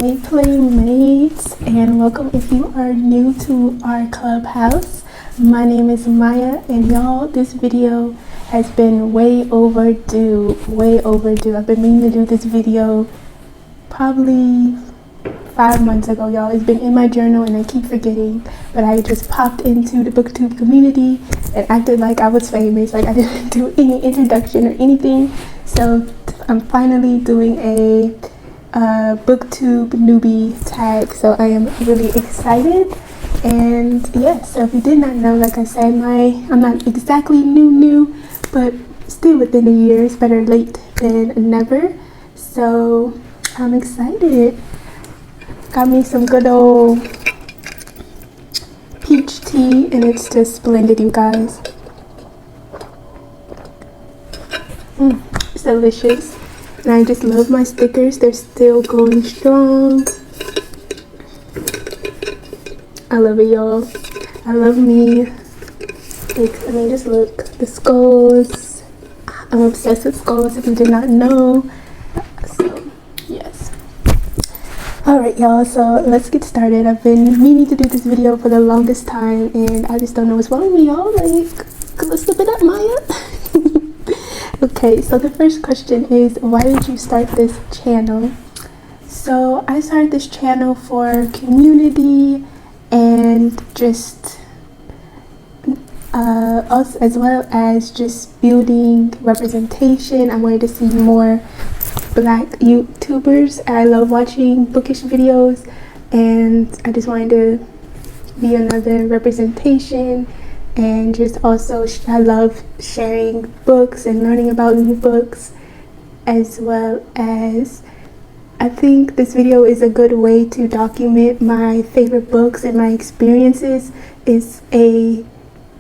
Hey playmates, and welcome if you are new to our clubhouse. My name is Maya, and y'all, this video has been way overdue. I've been meaning to do this video probably 5 months ago, y'all. It's been in my journal and I keep forgetting, but I just popped into the Booktube community and acted like I was famous, like I didn't do any introduction or anything. So I'm finally doing a Booktube Newbie Tag, so I am really excited. And yes, so if you did not know, like I said, I'm not exactly new, but still within a year. It's better late than never. So I'm excited. Got me some good old peach tea, and it's just splendid, you guys. It's delicious. And I just love my stickers. They're still going strong. I love it, y'all. I love me. Like, I mean, just look. The skulls. I'm obsessed with skulls, if you did not know. So, yes. Alright, y'all. So, let's get started. I've been meaning to do this video for the longest time, and I just don't know what's wrong with me, y'all. Like, let's step it up, Maya. Okay, so the first question is, why did you start this channel? So I started this channel for community and just also, as well as just building representation. I wanted to see more Black YouTubers. I love watching bookish videos, and I just wanted to be another representation. And just also, I love sharing books and learning about new books, as well as I think this video is a good way to document my favorite books and my experiences. It's a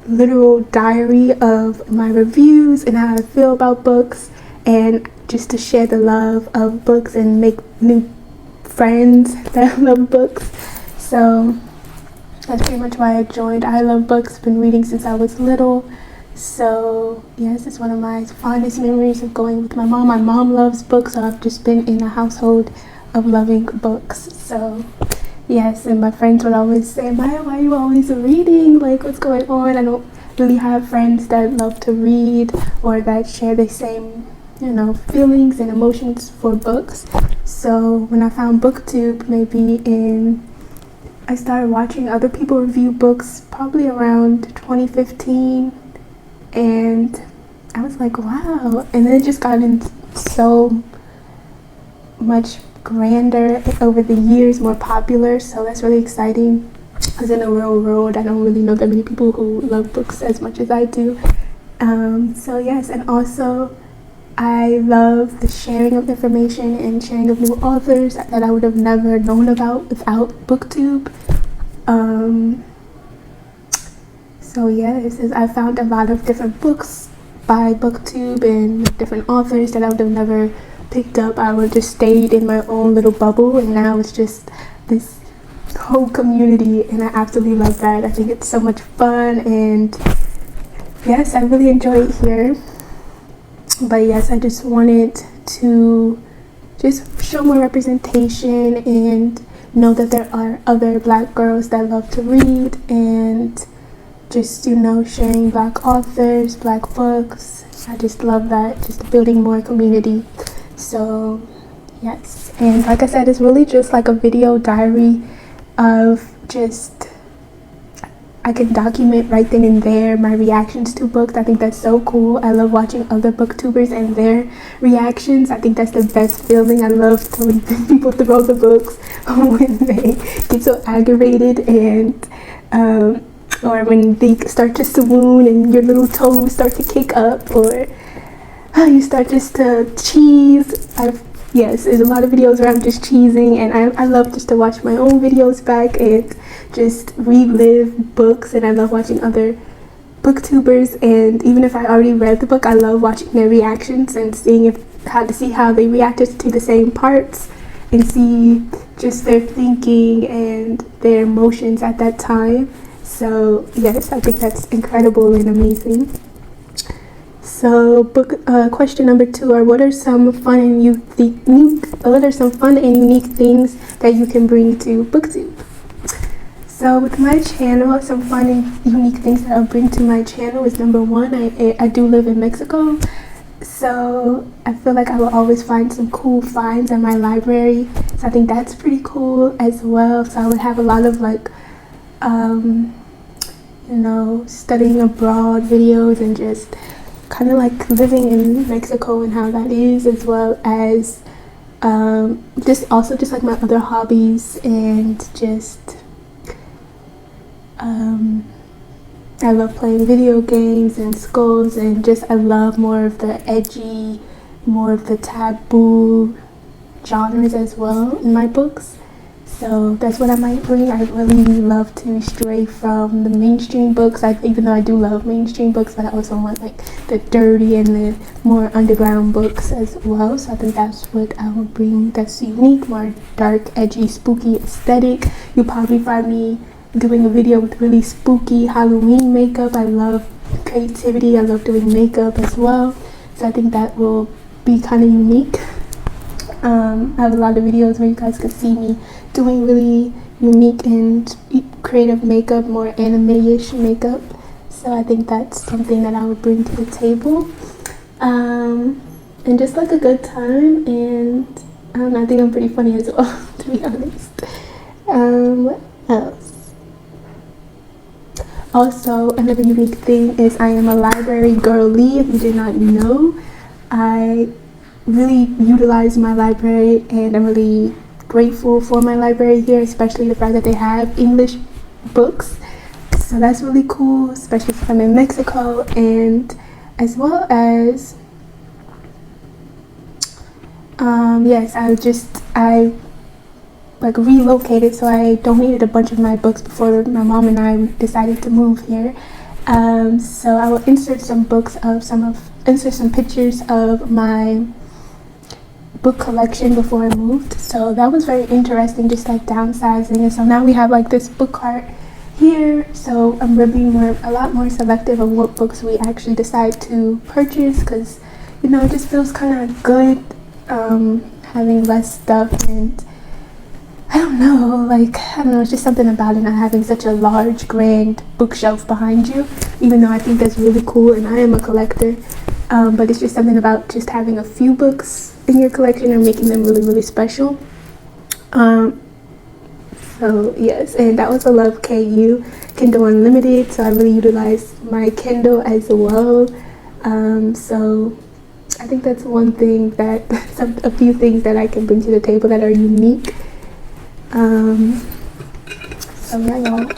literal diary of my reviews and how I feel about books, and just to share the love of books and make new friends that love books. So that's pretty much why I joined. I love books, been reading since I was little. So yes, it's one of my fondest memories of going with my mom. My mom loves books, so I've just been in a household of loving books. So yes, and my friends would always say, Maya, why are you always reading? Like, what's going on? I don't really have friends that love to read or that share the same, feelings and emotions for books. So when I found Booktube, I started watching other people review books probably around 2015, and I was like, wow. And then it just gotten so much grander over the years, more popular, so that's really exciting. Because in the real world, I don't really know that many people who love books as much as I do. So yes, and also I love the sharing of information and sharing of new authors that I would have never known about without Booktube. So yes, I found a lot of different books by Booktube and different authors that I would have never picked up. I would have just stayed in my own little bubble, and now it's just this whole community, and I absolutely love that. I think it's so much fun, and yes, I really enjoy it here. But yes, I just wanted to just show more representation and know that there are other Black girls that love to read, and just, sharing Black authors, Black books. I just love that, just building more community. So yes, and like I said, it's really just like a video diary of just, I can document right then and there my reactions to books. I think that's so cool. I love watching other booktubers and their reactions. I think that's the best feeling. I love when people throw the books when they get so aggravated, and or when they start to swoon and your little toes start to kick up, or you start just to cheese. Yes, there's a lot of videos where I'm just cheesing, and I love just to watch my own videos back and just relive books, and I love watching other booktubers, and even if I already read the book, I love watching their reactions and seeing how they reacted to the same parts, and see just their thinking and their emotions at that time. So yes, I think that's incredible and amazing. So So, question number 2 are what are some fun and unique things that you can bring to BookTube? So with my channel, some fun and unique things that I'll bring to my channel is number 1, I do live in Mexico, so I feel like I will always find some cool finds in my library. So I think that's pretty cool as well. So I would have a lot of like, studying abroad videos and just kind of like living in Mexico and how that is, as well as just like my other hobbies and just I love playing video games and skulls, and just I love more of the edgy, more of the taboo genres as well in my books. So that's what I might bring. I really love to stray from the mainstream books, even though I do love mainstream books, but I also want like the dirty and the more underground books as well. So I think that's what I will bring that's unique, more dark, edgy, spooky aesthetic. You'll probably find me doing a video with really spooky Halloween makeup. I love creativity. I love doing makeup as well. So I think that will be kind of unique. I have a lot of videos where you guys can see me doing really unique and creative makeup, more anime-ish makeup. So I think that's something that I would bring to the table. And just like a good time, and I think I'm pretty funny as well, to be honest. What else? Also, another unique thing is I am a library girly. If you did not know, I really utilize my library, and I'm really grateful for my library here, especially the fact that they have English books. So that's really cool, especially if I'm in Mexico, and as well as I relocated, so I donated a bunch of my books before my mom and I decided to move here. So I will insert some pictures of my book collection before I moved. So that was very interesting, just like downsizing. And so now we have like this book cart here. So we're being a lot more selective of what books we actually decide to purchase, because it just feels kind of good having less stuff, and I don't know, it's just something about it not having such a large, grand bookshelf behind you, even though I think that's really cool, and I am a collector. But it's just something about just having a few books in your collection and making them really, really special. So yes, and I also love KU, Kindle Unlimited, so I really utilize my Kindle as well. So I think that's one thing a few things that I can bring to the table that are unique. So yeah, y'all.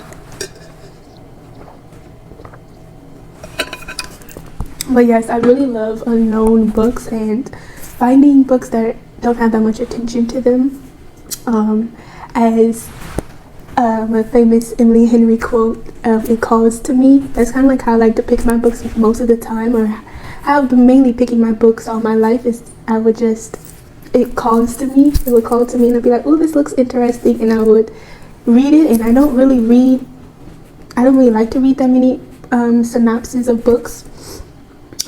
But yes, I really love unknown books and finding books that don't have that much attention to them. As a famous Emily Henry quote, it calls to me. That's kind of like how I like to pick my books most of the time, or how I've been mainly picking my books all my life, is it calls to me. It would call to me, and I'd be like, oh, this looks interesting, and I would read it. And I don't really like to read that many synopses of books.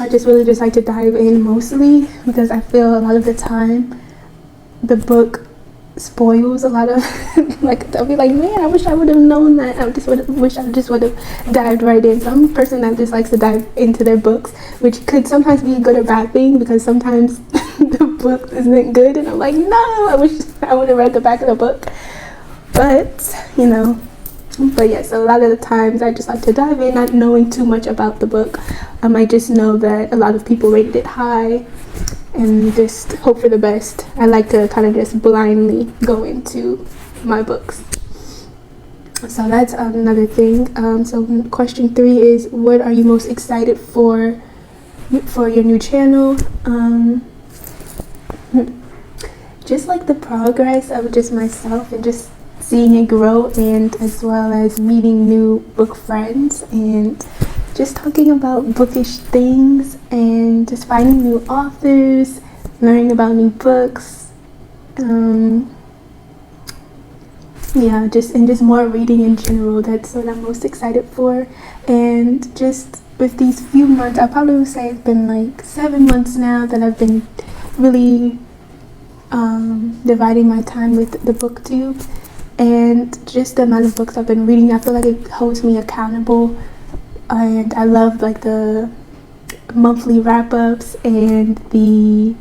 I just really just like to dive in mostly, because I feel a lot of the time the book spoils a lot of I'll be like, man, I wish I would have known that. I just would have dived right in. So I'm a person that just likes to dive into their books, which could sometimes be a good or bad thing, because sometimes the book isn't good and I'm like, no, I wish I would have read the back of the book. But yeah, so a lot of the times I just like to dive in, not knowing too much about the book. I just know that a lot of people rated it high, and just hope for the best. I like to kind of just blindly go into my books. So that's another thing. So question 3 is, what are you most excited for your new channel? Just like the progress of just myself and just seeing it grow, and as well as meeting new book friends and just talking about bookish things and just finding new authors, learning about new books. Just more reading in general. That's what I'm most excited for, and just with these few months, I probably would say it's been like 7 months now that I've been really dividing my time with the booktube, and just the amount of books I've been reading, I feel like it holds me accountable. And I love like the monthly wrap-ups and the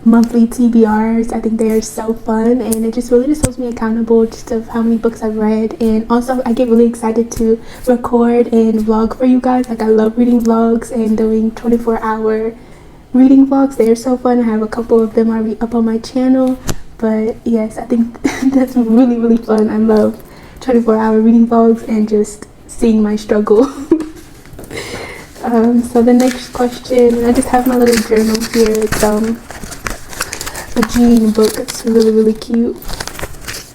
monthly TBRs. I think they are so fun, and it just really just holds me accountable just of how many books I've read. And also I get really excited to record and vlog for you guys. Like I love reading vlogs and doing 24-hour reading vlogs. They're so fun. I have a couple of them already up on my channel, but yes, I think that's really fun. I love 24-hour reading vlogs and just seeing my struggle. So the next question, I just have my little journal here. It's a Jean book. It's really cute.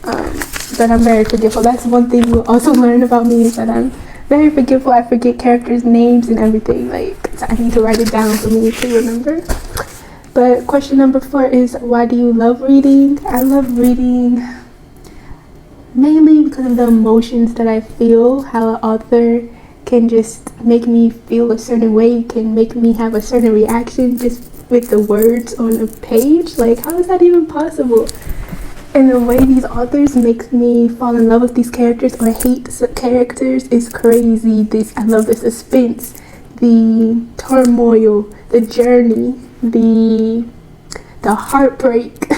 But I'm very forgetful. That's one thing you'll also learn about me, is that I'm very forgetful. I forget characters' names and everything. Like, so I need to write it down for me to remember. But question number 4 is, why do you love reading? I love reading mainly because of the emotions that I feel. How an author can just make me feel a certain way, can make me have a certain reaction just with the words on a page. Like, how is that even possible? And the way these authors make me fall in love with these characters or hate characters is crazy. I love the suspense, the turmoil, the journey, the heartbreak,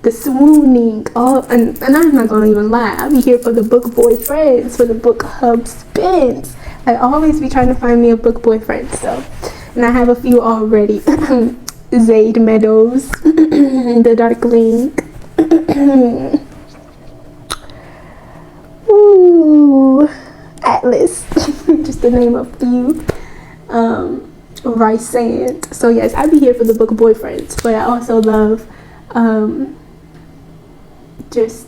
the swooning, and I'm not gonna even lie, I'll be here for the book boyfriends, for the book hub spins. I always be trying to find me a book boyfriend, so, and I have a few already. Zade Meadows, the Darkling, ooh, Atlas, just to name a few. Rice Sand. So yes, I'd be here for the book boyfriends, but I also love just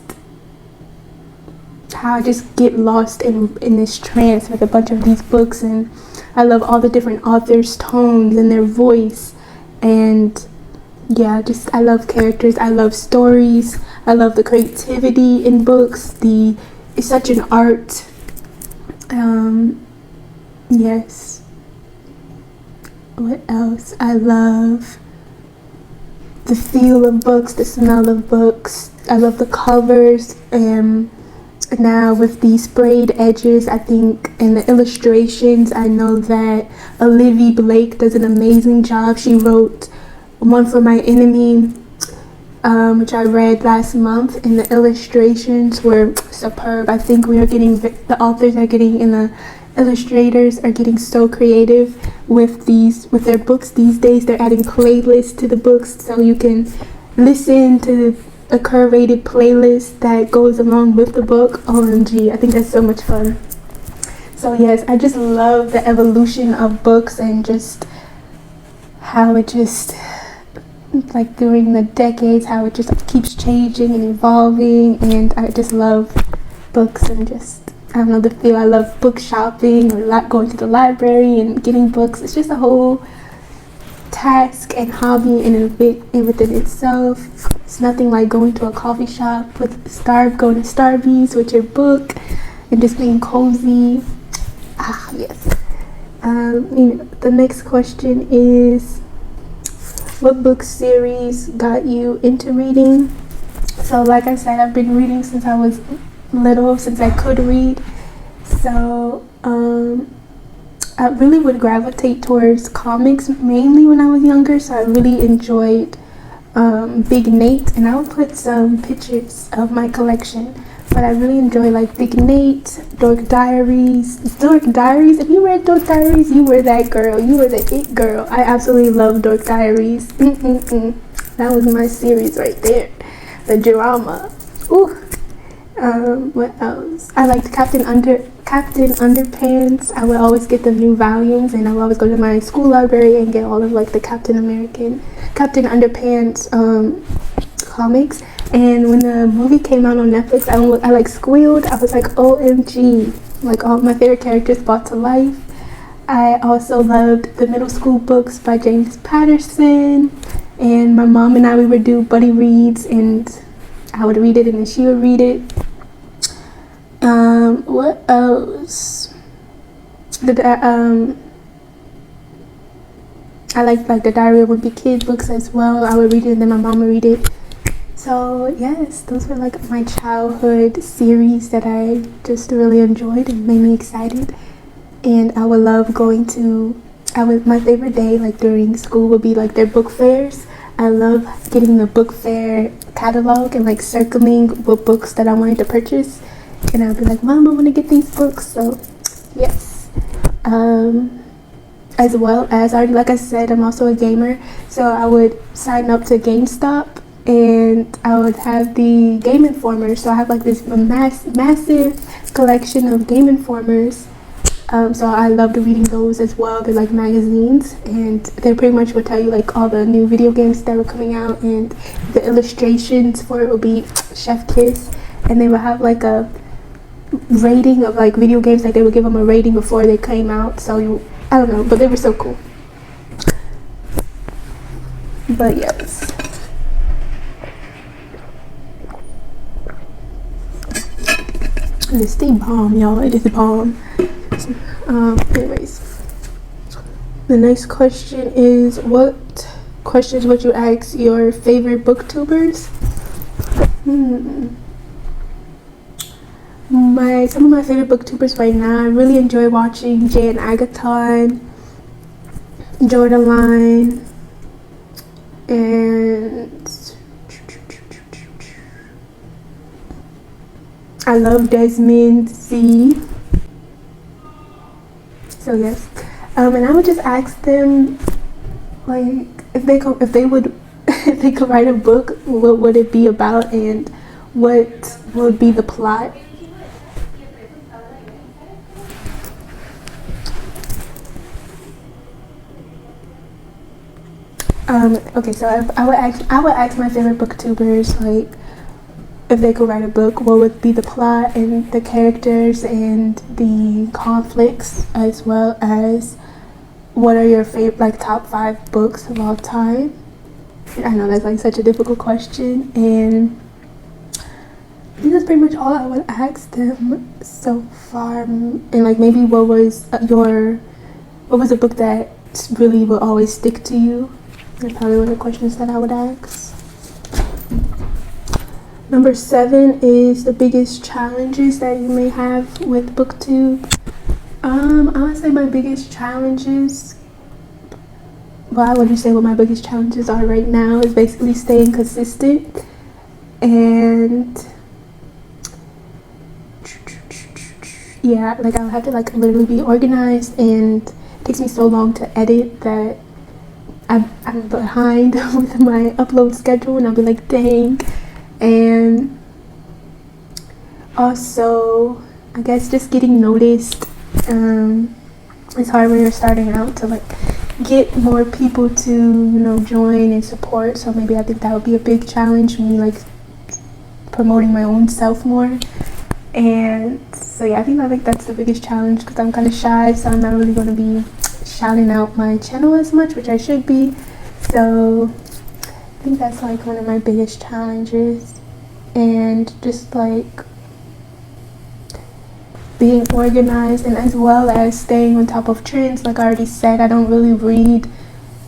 how I just get lost in this trance with a bunch of these books, and I love all the different authors' tones and their voice, and yeah, just I love characters, I love stories, I love the creativity in books. It's such an art. Yes. What else? I love the feel of books, the smell of books. I love the covers, and now with the sprayed edges, I think, and the illustrations, I know that Olivia Blake does an amazing job. She wrote One for My Enemy, which I read last month, and the illustrations were superb. I think the authors are getting, and the illustrators are getting so creative with their books these days. They're adding playlists to the books, so you can listen to a curated playlist that goes along with the book. OMG, I think that's so much fun. So yes, I just love the evolution of books, and just how it just, like, during the decades, how it just keeps changing and evolving. And I just love books, and just, I don't know, the feel. I love book shopping, or going to the library and getting books. It's just a whole task and hobby within itself. It's nothing like going to a coffee shop going to Starbucks with your book and just being cozy. Yes. The next question is, what book series got you into reading? So like I said, I've been reading since I was little, since I could read. So I really would gravitate towards comics mainly when I was younger. So I really enjoyed Big Nate, and I would put some pictures of my collection. But I really enjoy like Big Nate, Dork Diaries. If you read Dork Diaries, you were that girl. You were the it girl. I absolutely love Dork Diaries. That was my series right there. The drama. Ooh. What else? I liked Captain Underpants. I would always get the new volumes, and I would always go to my school library and get all of like the Captain Underpants comics. And when the movie came out on Netflix, I like squealed. I was like, OMG, like all my favorite characters brought to life. I also loved the middle school books by James Patterson, and my mom and I, we would do buddy reads, and I would read it and then she would read it. What else? the I like the Diary of Wimpy Kid books as well. I would read it and then my mom would read it. So yes, those were like my childhood series that I just really enjoyed and made me excited. And I would love going to, my favorite day like during school would be like their book fairs. I love getting the book fair catalog and like circling what books that I wanted to purchase. And I'd be like, Mom, I want to get these books. So yes. As well as, already like I said, I'm also a gamer. So I would sign up to GameStop and I would have the Game Informer. So I have like this massive collection of Game Informers. So I loved reading those as well. They're like magazines, and they pretty much would tell you like all the new video games that were coming out, and the illustrations for it would be Chef Kiss, and they would have like a rating of like video games. Like they would give them a rating before they came out. So I don't know, but they were so cool. But yes. It's the bomb, y'all. It is the bomb. Anyways, the next question is, what questions would you ask your favorite booktubers? Some of my favorite booktubers right now, I really enjoy watching Jay and Agathon, Jordan Line, and I love Desmond Z. So yes, and I would just ask them, like, if they would if they could write a book, what would it be about, and what would be the plot? Okay, so I would ask my favorite booktubers, like, if they could write a book, what would be the plot and the characters and the conflicts, as well as what are your favorite, like, top 5 books of all time? I know that's like such a difficult question, and I think that's pretty much all I would ask them so far. And like maybe what was a book that really will always stick to you? That's probably one of the questions that I would ask. Number 7 is the biggest challenges that you may have with Booktube. I would say my biggest challenges, well, I wouldn't say what my biggest challenges are right now, is basically staying consistent, and yeah, like I'll have to like literally be organized, and it takes me so long to edit that I'm behind with my upload schedule, and I'll be like, dang. And also, I guess just getting noticed. It's hard when you're starting out to like get more people to join and support. So maybe I think that would be a big challenge, me like promoting my own self more. And so yeah, I think that's the biggest challenge, because I'm kind of shy, so I'm not really going to be shouting out my channel as much, which I should be. So I think that's like one of my biggest challenges, and just like being organized, and as well as staying on top of trends. Like I already said, I don't really read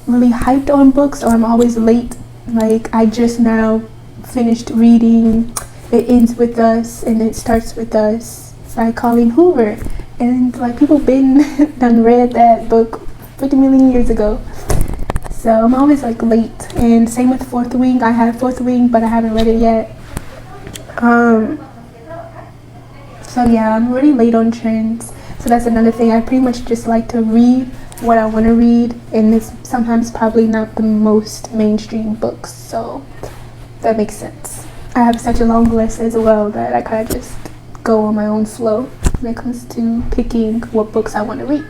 really hyped on books, or I'm always late. Like I just now finished reading It Ends With Us and It Starts With Us by Colleen Hoover, and like people been done read that book 50 million years ago. So I'm always like late. And same with Fourth Wing. I have Fourth Wing, but I haven't read it yet. So yeah, I'm really late on trends. So that's another thing. I pretty much just like to read what I want to read, and it's sometimes probably not the most mainstream books. So that makes sense. I have such a long list as well that I kind of just go on my own flow when it comes to picking what books I want to read.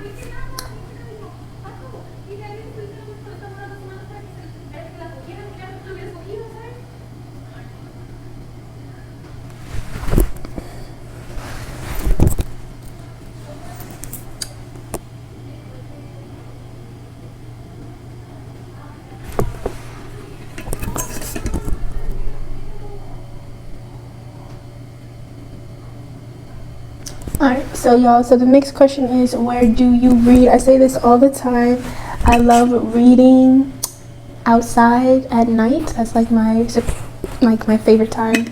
Alright, So y'all, so the next question is, where do you read? I say this all the time. I love reading outside at night. That's like my favorite time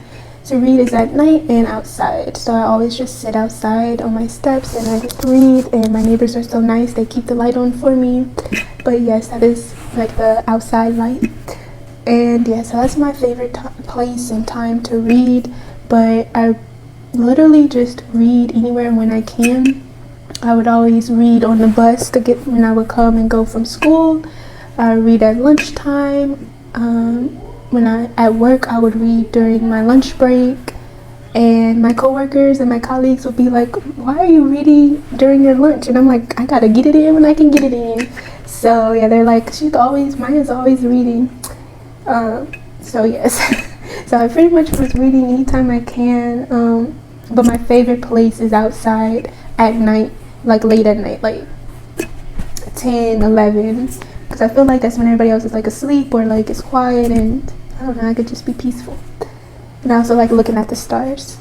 to read is at night and outside. So I always just sit outside on my steps and I just read, and my neighbors are so nice, they keep the light on for me. But yes, that is like the outside light. And yeah, so that's my favorite place and time to read. But I literally just read anywhere when I can. I would always read on the bus to get when I would come and go from school. I read at lunchtime. When I at work, I would read during my lunch break, and my coworkers and my colleagues would be like, "Why are you reading during your lunch?" And I'm like, "I gotta get it in when I can get it in." So yeah, they're like, Maya's always reading. So yes, so I pretty much was reading anytime I can. But my favorite place is outside at night, like late at night, like 10, 11. Because I feel like that's when everybody else is like asleep or like it's quiet, and I don't know, I could just be peaceful. And I also like looking at the stars.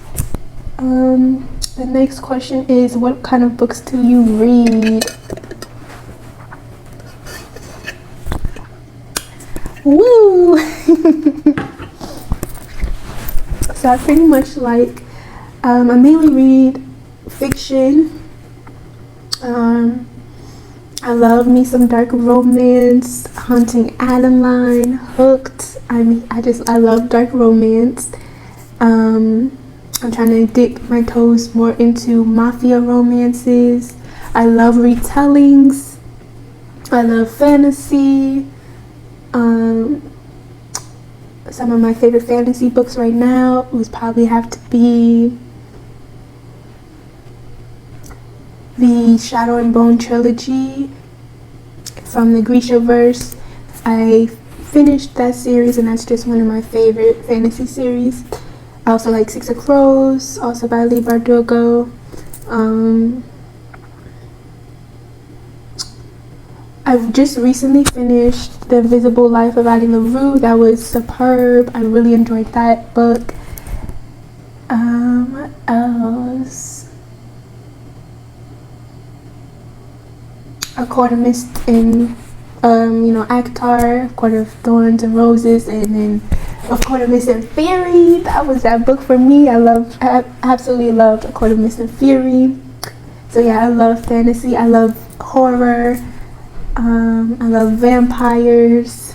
The next question is, what kind of books do you read? Woo! So I pretty much like, I mainly read fiction. I love me some dark romance, Haunting Adeline, Hooked. I love dark romance. I'm trying to dip my toes more into mafia romances. I love retellings. I love fantasy. Some of my favorite fantasy books right now would probably have to be the Shadow and Bone trilogy from the Grishaverse. I finished that series, and that's just one of my favorite fantasy series. I also like Six of Crows, also by Leigh Bardugo. I've just recently finished The Invisible Life of Addie LaRue. That was superb. I really enjoyed that book. What else? A Court of Mist and Akhtar, A Court of Thorns and Roses, and then A Court of Mist and Fury. That was that book for me. I absolutely loved A Court of Mist and Fury. So yeah, I love fantasy. I love horror. I love vampires.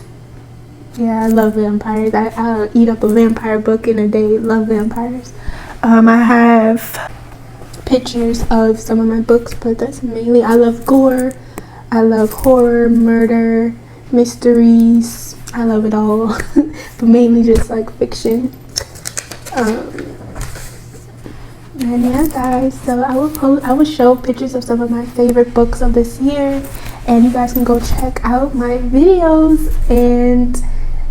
Yeah, I love vampires. I'll eat up a vampire book in a day. Love vampires. I have pictures of some of my books, but that's mainly, I love gore. I love horror, murder, mysteries. I love it all, but mainly just like fiction. And yeah, guys, so I will show pictures of some of my favorite books of this year, and you guys can go check out my videos. And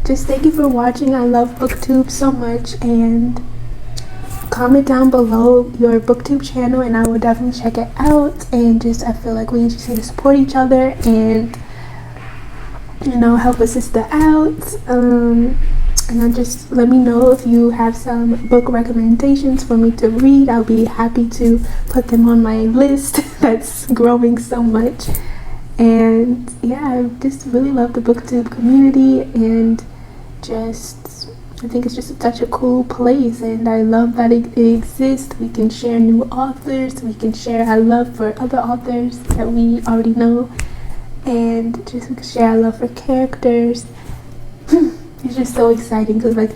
just thank you for watching. I love Booktube so much, and comment down below your Booktube channel and I will definitely check it out. And I feel like we just need to support each other and help a sister out. And just let me know if you have some book recommendations for me to read. I'll be happy to put them on my list that's growing so much. And yeah, I just really love the Booktube community, and I think it's just such a cool place, and I love that it exists. We can share new authors, we can share our love for other authors that we already know, and just share our love for characters. It's just so exciting because my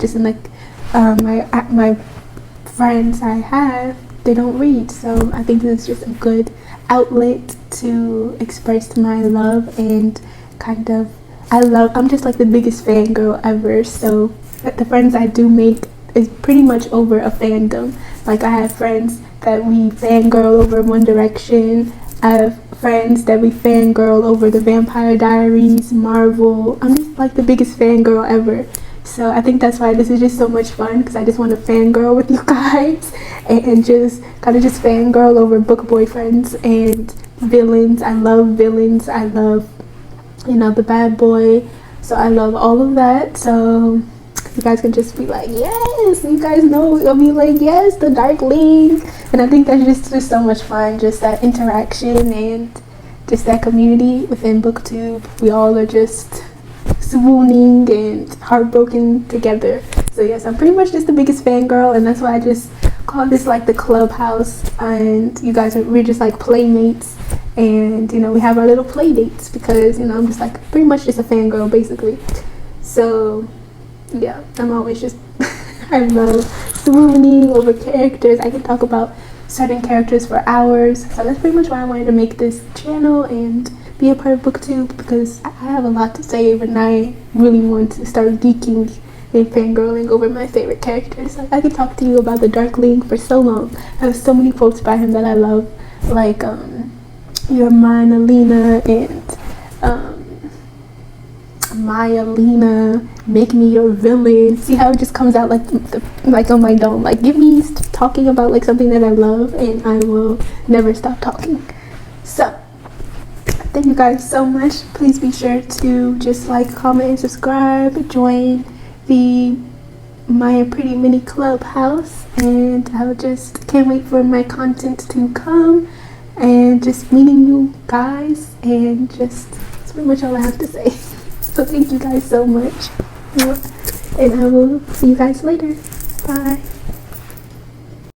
friends I have, they don't read, so I think this is just a good outlet to express my love, and I'm just like the biggest fangirl ever. So the friends I do make is pretty much over a fandom. Like, I have friends that we fangirl over One Direction. I have friends that we fangirl over the Vampire Diaries, Marvel. I'm just like the biggest fangirl ever. So I think that's why this is just so much fun, because I just want to fangirl with you guys and just fangirl over book boyfriends and villains. I love villains. I love, the bad boy. So I love all of that. So you guys can just be like, yes, you guys know, you'll be like, yes, the Darkling. And I think that's just so much fun, just that interaction and just that community within Booktube. We all are just swooning and heartbroken together. So yes, I'm pretty much just the biggest fangirl, and that's why I just call this like the clubhouse. And you guys we're just like playmates, and you know, we have our little play dates because, you know, I'm just like pretty much just a fangirl basically. So yeah, I'm always just I love swooning over characters. I can talk about certain characters for hours. So that's pretty much why I wanted to make this channel and be a part of Booktube, because I have a lot to say and I really want to start geeking and fangirling over my favorite characters. Like, I could talk to you about the Darkling for so long. I have so many quotes by him that I love, like "You're mine, Alina," and "Maya Lena, make me your villain." See how it just comes out like on my dome. Like, give me talking about like something that I love and I will never stop talking. So thank you guys so much. Please be sure to just like, comment, and subscribe. Join the My Pretty Mini Clubhouse, and I just can't wait for my content to come and just meeting you guys, and just that's pretty much all I have to say. So thank you guys so much, and I will see you guys later. Bye.